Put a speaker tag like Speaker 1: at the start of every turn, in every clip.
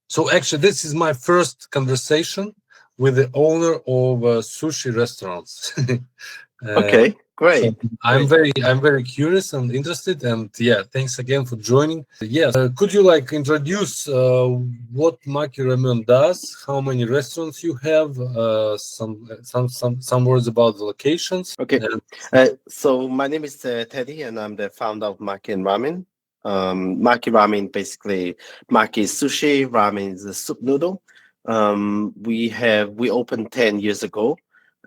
Speaker 1: So actually, this is my first conversation with the owner of sushi restaurants. uh,
Speaker 2: Okay,
Speaker 1: so
Speaker 2: great, great.
Speaker 1: I'm very curious and interested, and yeah, thanks again for joining. Yes, could you like introduce what Maki Ramen does? How many restaurants you have? Some words about the locations.
Speaker 2: Okay,
Speaker 1: And
Speaker 2: so my name is Teddy, and I'm the founder of Maki and Ramen. Maki Ramen, basically, Maki is sushi, ramen is a soup noodle. We opened 10 years ago,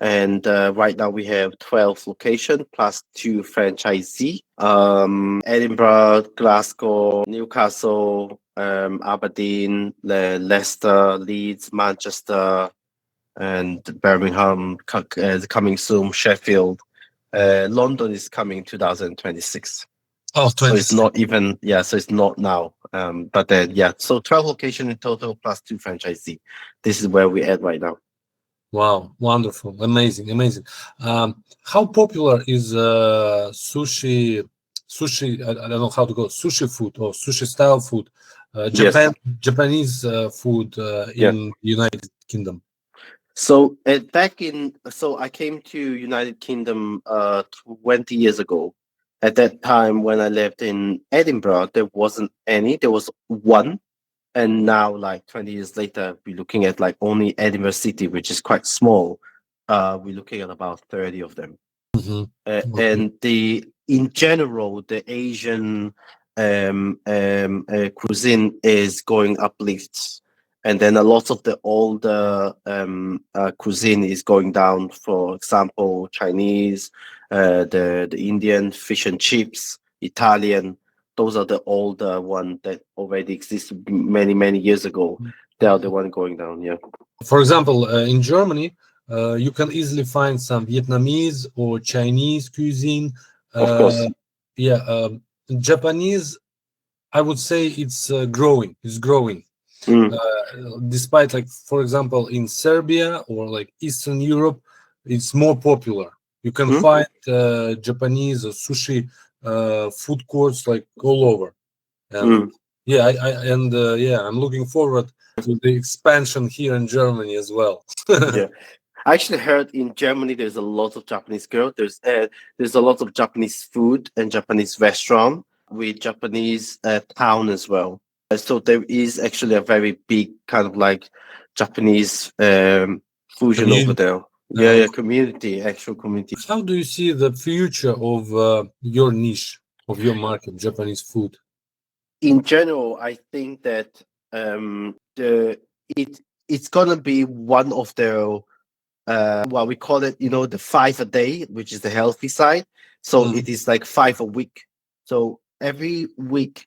Speaker 2: and right now we have 12 locations plus two franchisee. Edinburgh, Glasgow, Newcastle, Aberdeen, Leicester, Leeds, Manchester, and Birmingham coming soon. Sheffield, London is coming 2026.
Speaker 1: oh,
Speaker 2: So it's
Speaker 1: 26.
Speaker 2: not even So it's not now. But then yeah, so 12 location in total plus two franchisee. This is where we're at right now.
Speaker 1: Wow, wonderful, amazing, amazing. How popular is sushi? I don't know how to go. Sushi food or sushi style food,
Speaker 2: Yes.
Speaker 1: Japanese food
Speaker 2: Yeah.
Speaker 1: in United Kingdom.
Speaker 2: So I came to United Kingdom 20 years ago. At that time when I lived in Edinburgh, there wasn't any. There was one. And now, like 20 years later, we're looking at like only Edinburgh City, which is quite small. We're looking at about 30 of them.
Speaker 1: Hmm. Okay.
Speaker 2: And in general, the Asian cuisine is going uplifts, and then a lot of the older cuisine is going down. For example, Chinese, the Indian fish and chips, Italian. Those are the older one that already existed many years ago. They are the one going down. Yeah,
Speaker 1: For example, in Germany, you can easily find some Vietnamese or Chinese cuisine.
Speaker 2: of
Speaker 1: Uh,
Speaker 2: course.
Speaker 1: yeah, Japanese. I would say it's growing. It's growing.
Speaker 2: Mm,
Speaker 1: Despite, like, for example, in Serbia or like Eastern Europe, it's more popular. You can
Speaker 2: mm,
Speaker 1: find Japanese or sushi food courts like all over. And
Speaker 2: mm.
Speaker 1: yeah, yeah, I'm looking forward to the expansion here in Germany as well.
Speaker 2: Yeah. I actually heard in Germany there's a lot of Japanese girl. There's a lot of Japanese food and Japanese restaurant with Japanese town as well. So there is actually a very big kind of like Japanese fusion over
Speaker 1: Community.
Speaker 2: there. Yeah,
Speaker 1: Uh,
Speaker 2: yeah, community, actual community.
Speaker 1: how do you see the future of your niche, of your market, Japanese food?
Speaker 2: In general, I think that the it's gonna be one of the well, we call it, the five a day, which is the healthy side. So
Speaker 1: Mm,
Speaker 2: it is like five a week. So every week,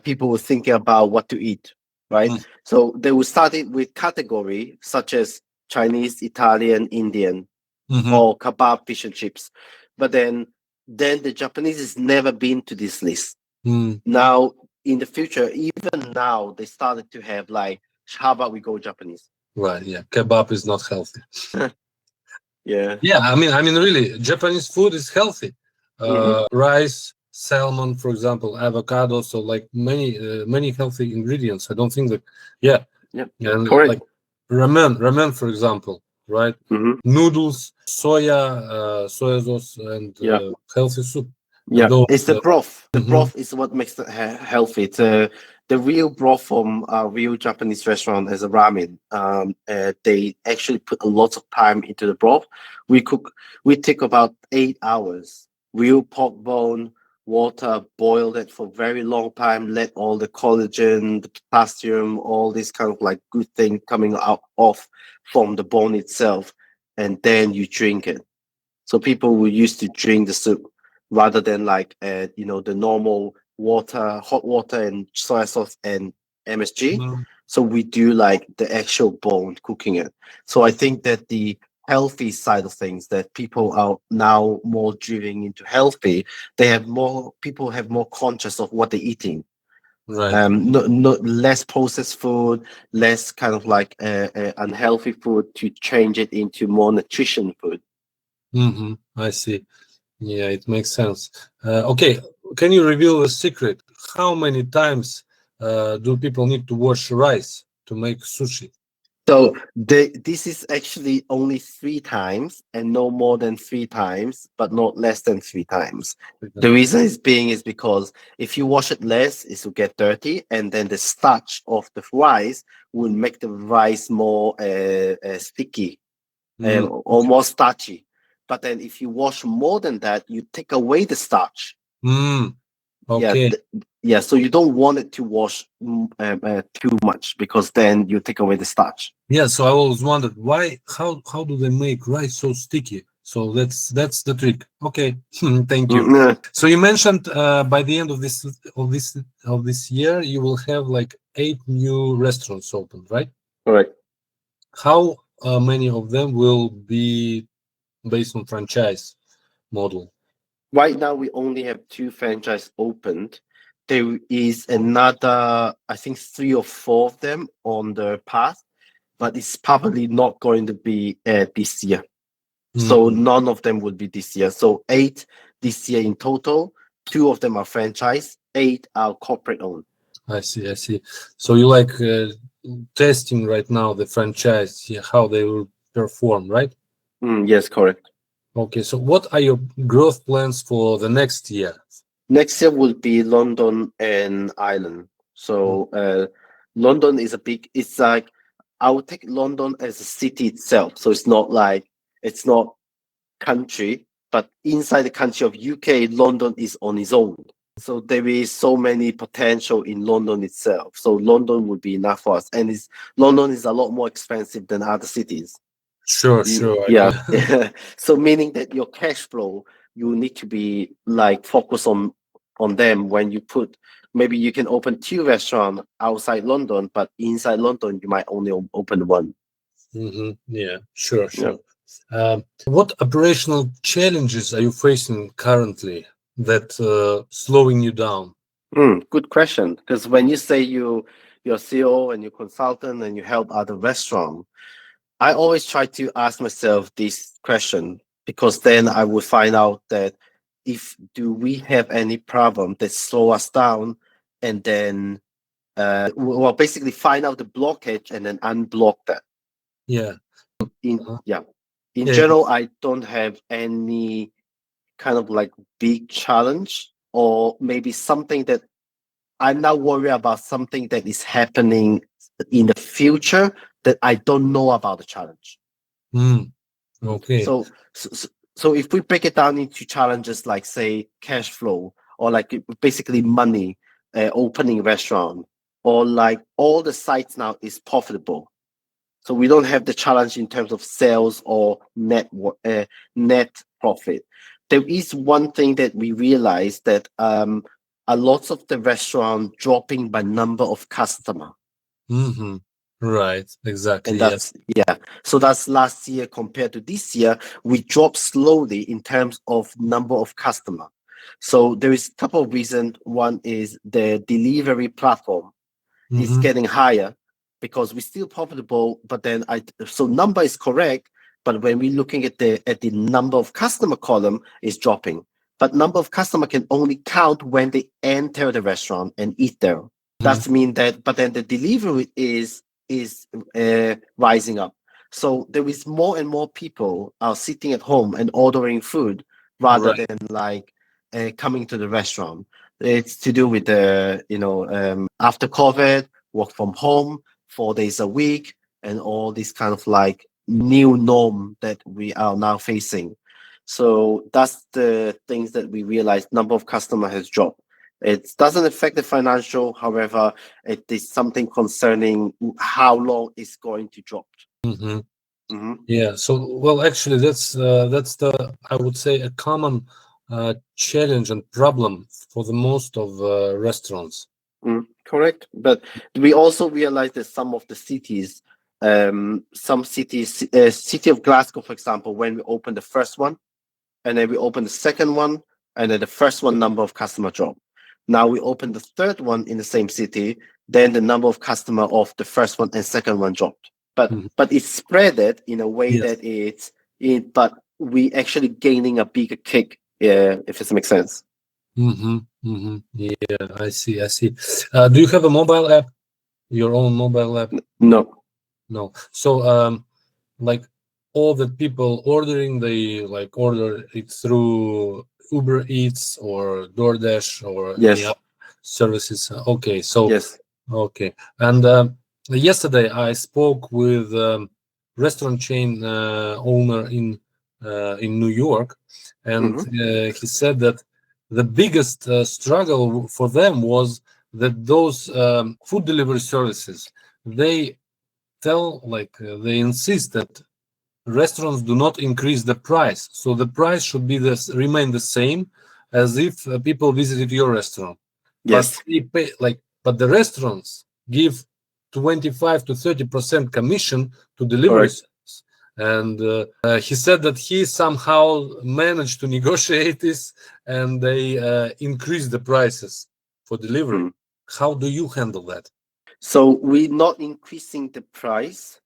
Speaker 2: people were thinking about what to eat, right?
Speaker 1: mm,
Speaker 2: So they will start it with category such as Chinese, Italian, Indian,
Speaker 1: mhm,
Speaker 2: or kebab, fish and chips. But then the Japanese has never been to this list.
Speaker 1: mm.
Speaker 2: Now, in the future, even now, they started to have like, how about we go Japanese?
Speaker 1: Right, yeah, kebab is not healthy.
Speaker 2: Yeah.
Speaker 1: Yeah, really, Japanese food is healthy.
Speaker 2: Hmm.
Speaker 1: Rice, salmon, for example, avocado, so like many healthy ingredients. I don't think that, yeah,
Speaker 2: Yeah.
Speaker 1: and
Speaker 2: Correct.
Speaker 1: like ramen, for example, right?
Speaker 2: Hmm.
Speaker 1: Noodles, soya sauce, and
Speaker 2: Yeah.
Speaker 1: healthy soup, and
Speaker 2: Yeah,
Speaker 1: those.
Speaker 2: it's the broth. The
Speaker 1: Mhm.
Speaker 2: broth is what makes it healthy. It's the real broth from a real Japanese restaurant as a ramen. They actually put a lot of time into the broth. We cook. We take about 8 hours. Real pork bone, water, boil it for very long time. Let all the collagen, the potassium, all this kind of like good thing coming out off from the bone itself, and then you drink it. So people will used to drink the soup rather than like the normal water, hot water and soy sauce and MSG.
Speaker 1: Mm,
Speaker 2: So we do like the actual bone cooking it. So I think that the healthy side of things, that people are now more driven into healthy, people have more conscious of what they're eating.
Speaker 1: right.
Speaker 2: Not less processed food, less kind of like unhealthy food, to change it into more nutrition food.
Speaker 1: I see. Yeah, it makes sense. Okay, can you reveal a secret? How many times do people need to wash rice? to make sushi?
Speaker 2: So this is actually only 3 times and no more than 3 times, but not less than 3 times. The reason is being is because if you wash it less, it will get dirty, and then the starch of the rice will make the rice more sticky or more starchy. But then if you wash more than that, you take away the starch. Yeah,
Speaker 1: Okay.
Speaker 2: yeah. So you don't want it to wash too much because then you take away the starch.
Speaker 1: Yeah, so I always wondered why, how do they make rice so sticky? So that's the trick. Okay, thank you.
Speaker 2: Yeah.
Speaker 1: So you mentioned by the end of this year you will have like 8 new restaurants open, right?
Speaker 2: Correct.
Speaker 1: How many of them will be based on franchise model?
Speaker 2: Right now, we only have 2 franchise opened. There is another, I think, 3 or 4 of them on the path, but it's probably not going to be this year. So none of them will be this year. So 8 this year in total. 2 of them are franchise. 8 are corporate owned.
Speaker 1: I see, I see. So you like testing right now the franchise, yeah, how they will perform, right?
Speaker 2: Yes, correct.
Speaker 1: Okay, so what are your growth plans for the next year?
Speaker 2: Next year will be London and Ireland. So London is a big. It's like I would take London as a city itself. So it's not country, but inside the country of UK, London is on its own. So there is so many potential in London itself. So London would be enough for us, and London is a lot more expensive than other cities.
Speaker 1: Sure, sure.
Speaker 2: Yeah. So meaning that your cash flow, you need to be like focus on them when you put. Maybe you can open 2 restaurants outside London, but inside London you might only open one.
Speaker 1: Yeah, sure,
Speaker 2: Yeah.
Speaker 1: sure. What operational challenges are you facing currently that slowing you down?
Speaker 2: Good question. Because when you say you're CEO and you're consultant and you help other restaurants, I always try to ask myself this question because then I would find out that if do we have any problem that slow us down, and then well basically find out the blockage and then unblock that.
Speaker 1: Yeah.
Speaker 2: In
Speaker 1: Uh,
Speaker 2: Yeah, in
Speaker 1: yeah.
Speaker 2: general, I don't have any kind of like big challenge or maybe something that I'm not worried about something that is happening in the future that I don't know about the challenge.
Speaker 1: Okay.
Speaker 2: So if we break it down into challenges like say cash flow or like basically money, opening restaurant, or like all the sites now is profitable. So we don't have the challenge in terms of sales or net profit. There is one thing that we realized that a lot of the restaurant dropping by number of customer,
Speaker 1: Mm-hmm. Right. Exactly.
Speaker 2: and
Speaker 1: Yes.
Speaker 2: that's yeah. So that's last year compared to this year, we dropped slowly in terms of number of customer. So there is a couple of reasons. One is the delivery platform is
Speaker 1: Mm-hmm.
Speaker 2: getting higher because we're still profitable, but then so number is correct, but when we're looking at the number of customer column is dropping. But number of customer can only count when they enter the restaurant and eat there. That's mean that, but then the delivery is rising up. So there is more and more people are sitting at home and ordering food rather
Speaker 1: Right.
Speaker 2: than like coming to the restaurant. It's to do with the after COVID, work from home 4 days a week, and all this kind of like new norm that we are now facing. So that's the things that we realize. Number of customer has dropped. It doesn't affect the financial, however, it is something concerning how long it's going to drop.
Speaker 1: Mm-hmm.
Speaker 2: Mhm.
Speaker 1: Yeah. So, well, actually, that's the I would say a common challenge and problem for the most of restaurants.
Speaker 2: Correct. But we also realize that some of the cities, some cities, city of Glasgow, for example, when we opened the first one, and then we opened the second one, and then the first one number of customer dropped. Now we opened the third one in the same city, then the number of customer of the first one and second one dropped. But
Speaker 1: Mhm.
Speaker 2: but it's spread it in a way
Speaker 1: Yes.
Speaker 2: that but we actually gaining a bigger kick, if it makes sense.
Speaker 1: Yeah, I see. I see. Do you have a mobile app? Your own mobile app?
Speaker 2: No.
Speaker 1: No. So like all the people ordering, they like order it through Uber Eats or DoorDash or any
Speaker 2: Yes.
Speaker 1: other services. Okay, so
Speaker 2: Yes.
Speaker 1: okay. And yesterday I spoke with restaurant chain owner in New York, and
Speaker 2: Hmm.
Speaker 1: he said that the biggest struggle for them was that those food delivery services, they they insist that restaurants do not increase the price, so the price should be remain the same as if people visited your restaurant, but
Speaker 2: Yes.
Speaker 1: they pay but the restaurants give 25 to 30% commission to delivery
Speaker 2: Correct.
Speaker 1: service. And he said that he somehow managed to negotiate this, and they increase the prices for delivery.
Speaker 2: Hmm.
Speaker 1: How do you handle that?
Speaker 2: So we're not increasing the price.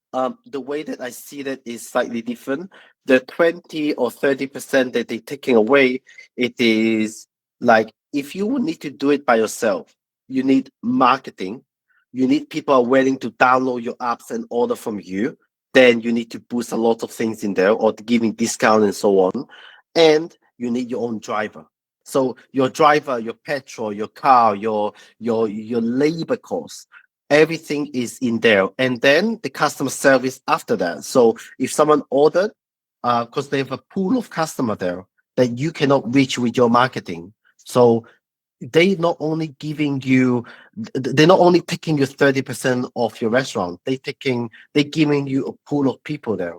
Speaker 2: The way that I see that is slightly different. The 20 or 30% that they're taking away, it is like if you would need to do it by yourself, you need marketing, you need people are willing to download your apps and order from you, then you need to boost a lot of things in there or to giving discount and so on. And you need your own driver. So your driver, your petrol, your car, your labor costs, everything is in there, and then the customer service after that. So if someone ordered, because they have a pool of customer there that you cannot reach with your marketing, so they not only giving you, they're not only taking you 30% off your restaurant, they giving you a pool of people there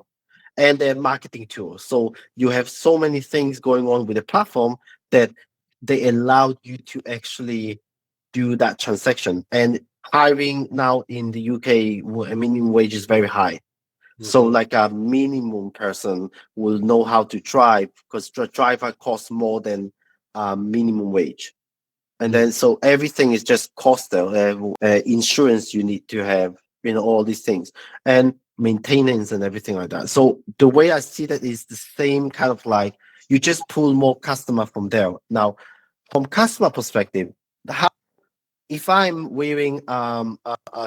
Speaker 2: and their marketing tools. So you have so many things going on with the platform that they allow you to actually do that transaction. And hiring now in the UK, a minimum wage is very high. So
Speaker 1: Mhm.
Speaker 2: like a minimum person will know how to drive because the driver costs more than minimum wage. And
Speaker 1: Mhm.
Speaker 2: then so everything is just cost there. Insurance you need to have, all these things, and maintenance and everything like that. So the way I see that is the same kind of like you just pull more customer from there. Now, from customer perspective, how if I'm wearing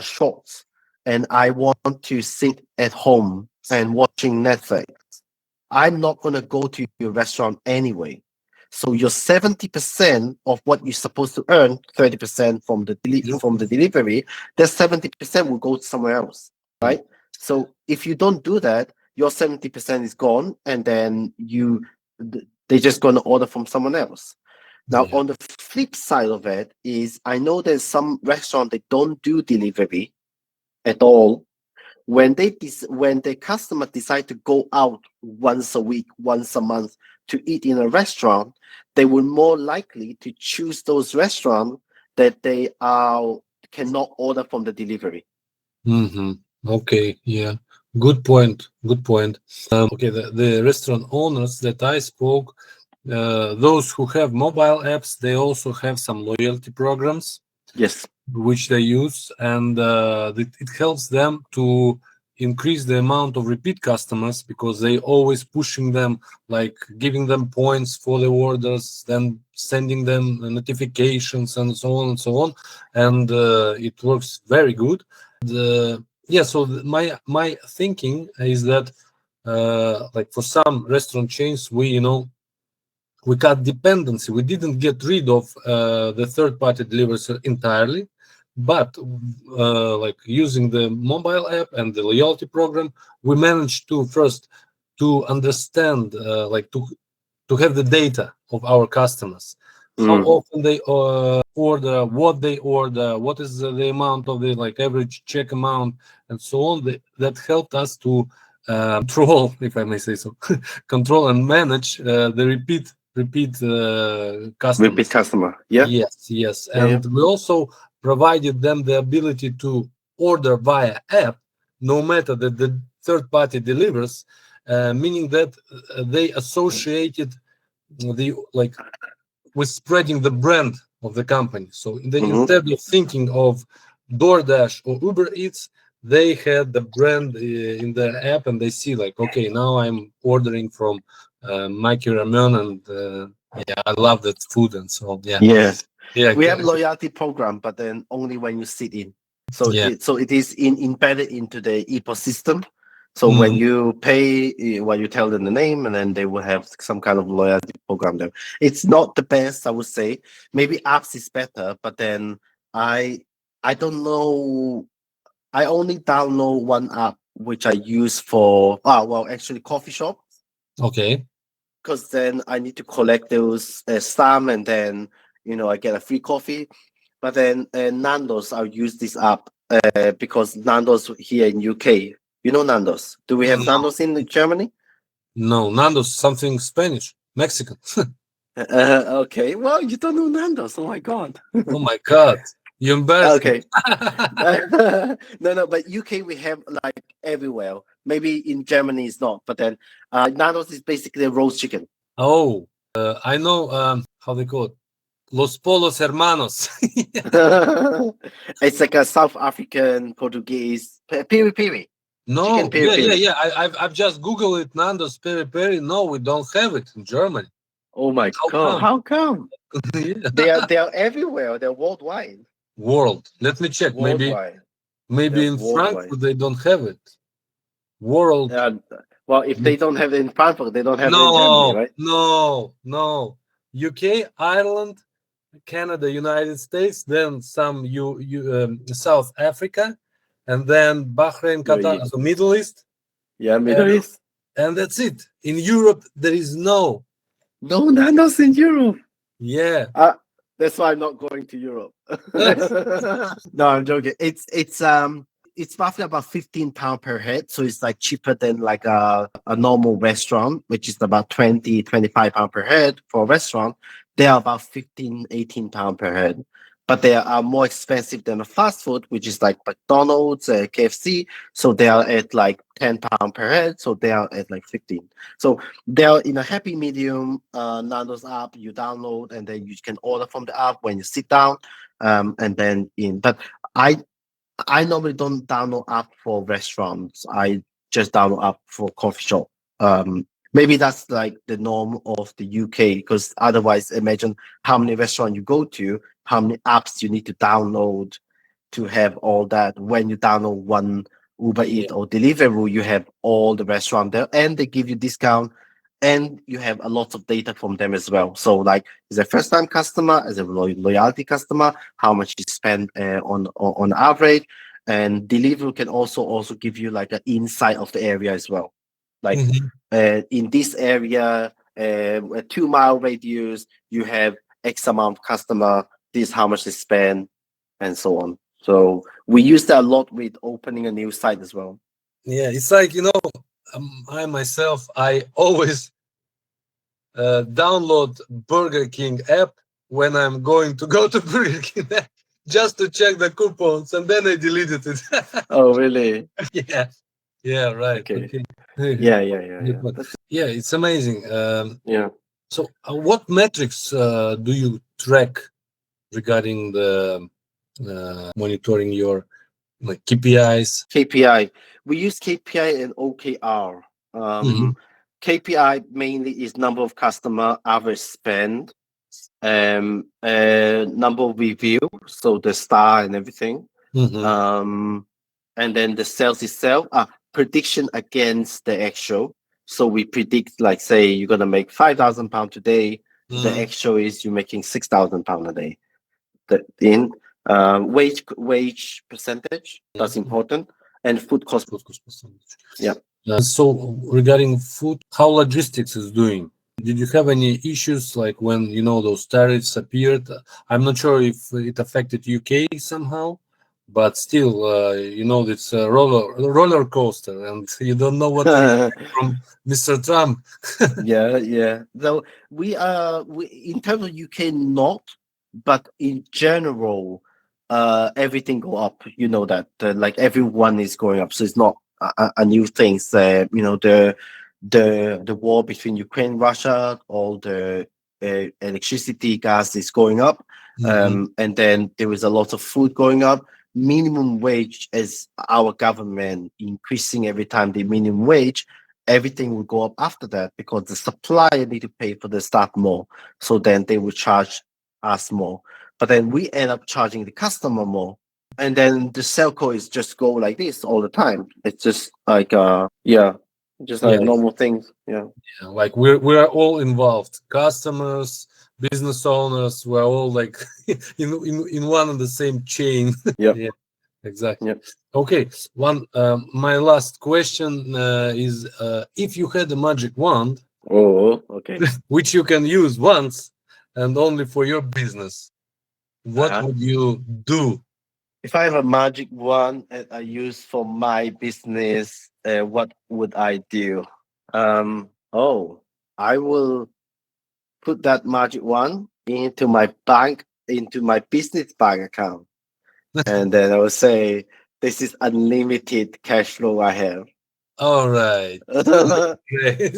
Speaker 2: shorts and I want to sit at home and watching Netflix, I'm not going to go to your restaurant anyway. So your 70% of what you're supposed to earn, 30% from the
Speaker 1: Yep.
Speaker 2: from the delivery, that 70% will go somewhere else,
Speaker 1: Mm.
Speaker 2: right? So if you don't do that, your 70% is gone, and then they're just going to order from someone else. Now,
Speaker 1: Yeah.
Speaker 2: on the flip side of it is, I know there's some restaurant that don't do delivery at all. When the customer decide to go out once a week, once a month to eat in a restaurant, they will more likely to choose those restaurants that they are cannot order from the delivery.
Speaker 1: Hmm. Okay. Yeah. Good point. Good point. Okay. The restaurant owners that I spoke, those who have mobile apps, they also have some loyalty programs
Speaker 2: Yes.
Speaker 1: which they use, and it helps them to increase the amount of repeat customers because they always pushing them, like giving them points for the orders, then sending them notifications and so on and so on, and it works very good. Yeah, so my thinking is that like for some restaurant chains, we got dependency. We didn't get rid of the third-party deliverers entirely, but like using the mobile app and the loyalty program, we managed to first to understand, to have the data of our customers, how
Speaker 2: Mm.
Speaker 1: often they order, what they order, what is the amount of the like average check amount, and so on. That helped us to control, if I may say so, control and manage the repeat
Speaker 2: Repeat
Speaker 1: customers.
Speaker 2: customer. Yeah.
Speaker 1: Yes, yes,
Speaker 2: Yeah. Yeah.
Speaker 1: and we also provided them the ability to order via app, no matter that the third party delivers, meaning that they associated the like with spreading the brand of the company. So
Speaker 2: Hmm.
Speaker 1: instead of thinking of DoorDash or Uber Eats, they had the brand in the app, and they see like, okay, now I'm ordering from Maki Ramen, and yeah, I love that food, and so on. Yeah,
Speaker 2: Yes.
Speaker 1: yeah,
Speaker 2: We have loyalty program, but then only when you sit in.
Speaker 1: Yeah.
Speaker 2: So it is embedded into the ecosystem. So when
Speaker 1: Mhm.
Speaker 2: you pay, well, you tell them the name, and then they will have some kind of loyalty program there. It's not the best, I would say. Maybe apps is better, but then I I don't know. I only download one app which I use for well, actually coffee shop,
Speaker 1: Okay.
Speaker 2: because then I need to collect those stamp, and then I get a free coffee. But then Nando's, I'll use this app because Nando's here in UK. You know Nando's? Do we have
Speaker 1: No,
Speaker 2: Nando's in Germany?
Speaker 1: no, Nando's something Spanish, Mexican.
Speaker 2: Okay, well, you don't know Nando's. Oh my god.
Speaker 1: Oh my God, you embarrassed me.
Speaker 2: Okay. No, no, but UK we have like everywhere. Maybe in Germany it's not, but then Nando's is basically a roast chicken.
Speaker 1: Oh, I know how they call it. Los Polos Hermanos.
Speaker 2: It's like a South African Portuguese piri piri, chicken
Speaker 1: No,
Speaker 2: piri
Speaker 1: yeah, yeah,
Speaker 2: piri.
Speaker 1: yeah. I've just Googled it, Nando's peri peri. No, we don't have it in Germany.
Speaker 2: Oh my
Speaker 1: How
Speaker 2: god,
Speaker 1: come?
Speaker 2: how come?
Speaker 1: Yeah.
Speaker 2: They are everywhere. They're worldwide.
Speaker 1: World. Let me check.
Speaker 2: Worldwide.
Speaker 1: Maybe
Speaker 2: They're
Speaker 1: in
Speaker 2: worldwide.
Speaker 1: Frankfurt they don't have it. World.
Speaker 2: And well, if they don't have it in Frankfurt, they don't have it in Germany,
Speaker 1: No,
Speaker 2: right?
Speaker 1: no, no. UK, Ireland, Canada, United States, then some South Africa, and then Bahrain, Qatar,
Speaker 2: UAE.
Speaker 1: so Middle East,
Speaker 2: Yeah, Middle
Speaker 1: and,
Speaker 2: East.
Speaker 1: and that's it. In Europe, there is no.
Speaker 2: No Nando's in Europe.
Speaker 1: Yeah.
Speaker 2: Uh, that's why I'm not going to Europe. No, I'm joking. It's roughly about £15 per head, so it's like cheaper than like a normal restaurant, which is about 20 £25 per head for a restaurant. They are about 15 £18 per head, but they are more expensive than a fast food, which is like McDonald's, KFC. So they are at like £10 per head, so they are at like 15. So they're in a happy medium. Nando's app you download, and then you can order from the app when you sit down. And then in but I I normally don't download app for restaurants. I just download app for coffee shop. Maybe that's like the norm of the UK, because otherwise, imagine how many restaurants you go to, how many apps you need to download to have all that. When you download one Uber
Speaker 1: Yeah.
Speaker 2: Eat or Deliveroo, you have all the restaurant there, and they give you discount, and you have a lot of data from them as well. So, like, as a first time customer, as a loyalty customer, how much you spend on average, and Deliveroo can also give you like an insight of the area as well. Like
Speaker 1: Mhm.
Speaker 2: in this area, a 2 mile radius, you have X amount of customer. This is how much they spend, and so on. So we use that a lot with opening a new site as well.
Speaker 1: Yeah, it's like, I myself, I always download Burger King app when I'm going to go to Burger King just to check the coupons, and then I deleted it.
Speaker 2: Oh, really?
Speaker 1: Yeah, yeah, right.
Speaker 2: Okay.
Speaker 1: Okay.
Speaker 2: Yeah.
Speaker 1: Good one.
Speaker 2: That's
Speaker 1: Yeah, it's amazing.
Speaker 2: yeah.
Speaker 1: So, what metrics do you track regarding the monitoring your like KPIs?
Speaker 2: KPI. We use KPI and OKR.
Speaker 1: Hmm.
Speaker 2: KPI mainly is number of customer, average spend, number of review, so the star and everything.
Speaker 1: Hmm.
Speaker 2: Um, and then the sales itself, prediction against the actual. So we predict, like, say you're gonna make £5,000 today. The
Speaker 1: Hmm.
Speaker 2: actual is you're making £6,000 a day. The in wage percentage, that's important, and food cost. Yeah.
Speaker 1: So regarding food, how logistics is doing? Did you have any issues like when those tariffs appeared? I'm not sure if it affected UK somehow, but still, it's a roller coaster, and you don't know what to expect from Mr. Trump.
Speaker 2: Yeah. Though we in terms of UK not, but in general, everything go up. You know that like everyone is going up, so it's not a new thing. The war between Ukraine and Russia, all the electricity, gas is going up,
Speaker 1: Mhm.
Speaker 2: and then there is a lot of food going up. Minimum wage is our government increasing every time the minimum wage, everything will go up after that, because the supplier need to pay for the staff more. So then they will charge us more. But then we end up charging the customer more. and then the cell code is just go like this all the time. It's just like just like
Speaker 1: Yeah,
Speaker 2: normal things. Yeah.
Speaker 1: yeah, like we're all involved, customers, business owners. We're all like in one and the same chain.
Speaker 2: Yep.
Speaker 1: Yeah, exactly.
Speaker 2: Yep.
Speaker 1: Okay, one my last question is if you had a magic wand
Speaker 2: Oh, okay.
Speaker 1: which you can use once and only for your business, what
Speaker 2: Uh-huh.
Speaker 1: would you do?
Speaker 2: If I have a magic wand that I use for my business, what would I do? Oh, I will put that magic wand into my business bank account, and then I will say, "This is unlimited cash flow I have."
Speaker 1: All right. Great.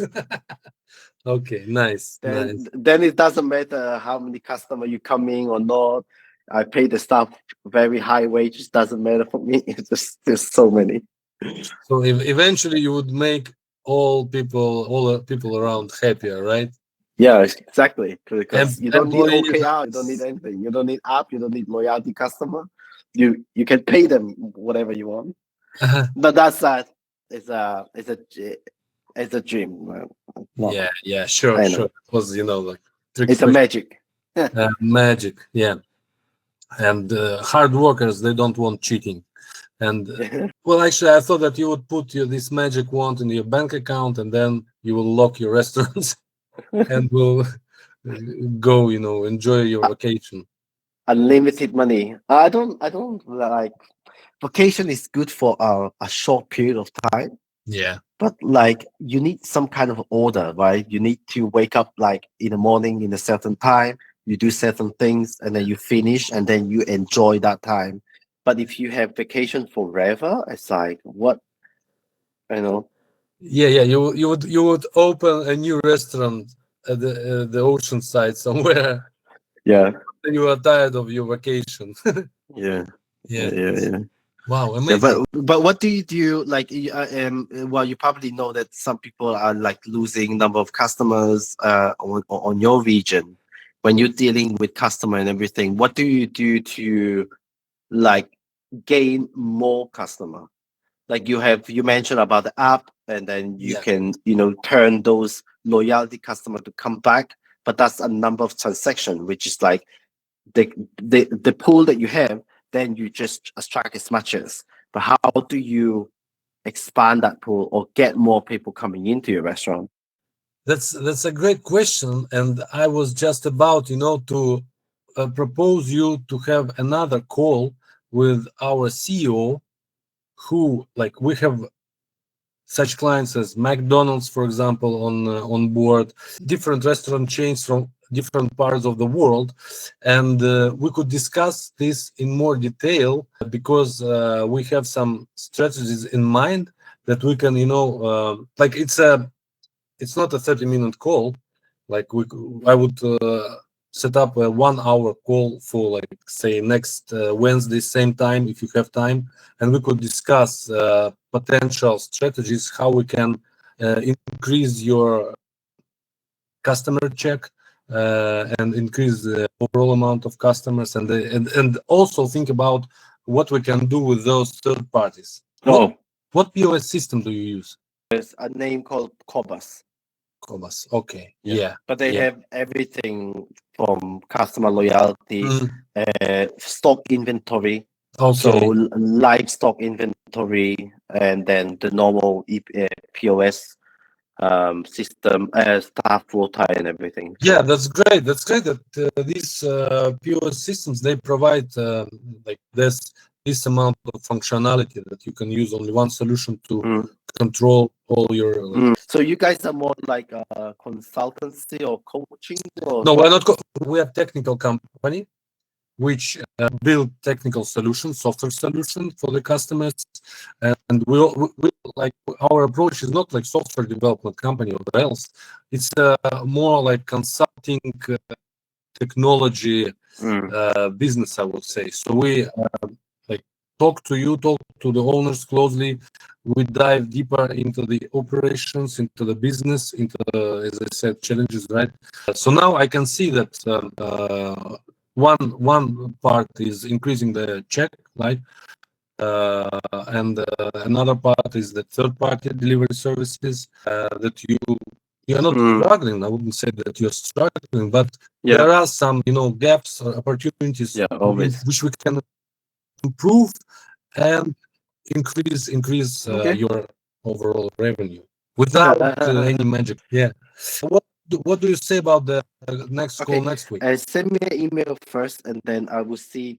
Speaker 1: Okay, nice, nice.
Speaker 2: Then it doesn't matter how many customer you come in or not. I pay the staff very high wages. Doesn't matter for me. It's just there's so many.
Speaker 1: So eventually you would make all the people around happier, right?
Speaker 2: Yeah, exactly. Because you don't need
Speaker 1: Employees.
Speaker 2: OKR, you don't need anything. You don't need app. You don't need loyalty customer. You can pay them whatever you want. But that's that. It's a dream. Not,
Speaker 1: Yeah, yeah, sure,
Speaker 2: I
Speaker 1: sure.
Speaker 2: know.
Speaker 1: It was, like trick
Speaker 2: It's a
Speaker 1: question.
Speaker 2: magic.
Speaker 1: Magic, yeah. And hard workers, they don't want cheating. And well, actually, I thought that you would put this magic wand in your bank account, and then you will lock your restaurants and will go, enjoy your vacation.
Speaker 2: Unlimited money. I don't like vacation is good for a short period of time,
Speaker 1: Yeah.
Speaker 2: but like you need some kind of order, right? You need to wake up like in the morning in a certain time, you do certain things, and then you finish, and then you enjoy that time. But if you have vacation forever, it's like what you know.
Speaker 1: Yeah, yeah. You would open a new restaurant at the ocean side somewhere.
Speaker 2: Yeah,
Speaker 1: And you are tired of your vacation.
Speaker 2: yeah,
Speaker 1: Yeah.
Speaker 2: yeah.
Speaker 1: Wow,
Speaker 2: Yeah,
Speaker 1: amazing.
Speaker 2: but what do you do? Like, well, you probably know that some people are like losing number of customers on your region when you're dealing with customer and everything. What do you do to like gain more customer? Like you mentioned about the app, and then you
Speaker 1: Yeah.
Speaker 2: can turn those loyalty customer to come back, but that's a number of transaction, which is like the pool that you have, then you just attract as much as. But how do you expand that pool or get more people coming into your restaurant?
Speaker 1: That's a great question, and I was just about, to propose you to have another call with our CEO, who, like, we have such clients as McDonald's, for example, on board, different restaurant chains from different parts of the world, and we could discuss this in more detail because we have some strategies in mind that we can, like it's not a 30-minute call. Like I would set up a 1 hour call for, like, say, next Wednesday, same time, if you have time, and we could discuss potential strategies, how we can increase your customer check and increase the overall amount of customers, and also think about what we can do with those third parties.
Speaker 2: Oh,
Speaker 1: What POS system do you use?
Speaker 2: there's a name called Cobus.
Speaker 1: Cobas. Okay.
Speaker 2: Yeah,
Speaker 1: Yeah.
Speaker 2: but they
Speaker 1: Yeah.
Speaker 2: have everything from customer loyalty,
Speaker 1: Mm,
Speaker 2: stock inventory, so
Speaker 1: okay.
Speaker 2: livestock inventory, and then the normal POS system, staff rota, and everything.
Speaker 1: Yeah,
Speaker 2: So
Speaker 1: that's great. That's great that these POS systems, they provide like this amount of functionality that you can use only one solution to
Speaker 2: mm.
Speaker 1: control all your, like.
Speaker 2: So you guys are more like a consultancy or coaching, or
Speaker 1: No, we're not. We are technical company which build technical solutions, software solutions for the customers, and we like, our approach is not like software development company or else. It's more like consulting technology business, I would say. So we like talk to the owners closely. We dive deeper into the operations, into the business, into the, as I said, challenges, right? So now I can see that one part is increasing the check, right? And another part is the third party delivery services that you're not struggling. I wouldn't say that you're struggling, but
Speaker 2: Yeah,
Speaker 1: there are some gaps or opportunities
Speaker 2: yeah, always.
Speaker 1: which we can improve and increase
Speaker 2: Okay.
Speaker 1: your overall revenue without any magic. Yeah. What do you say about the next call
Speaker 2: Okay.
Speaker 1: next week?
Speaker 2: Send me an email first, and then I will see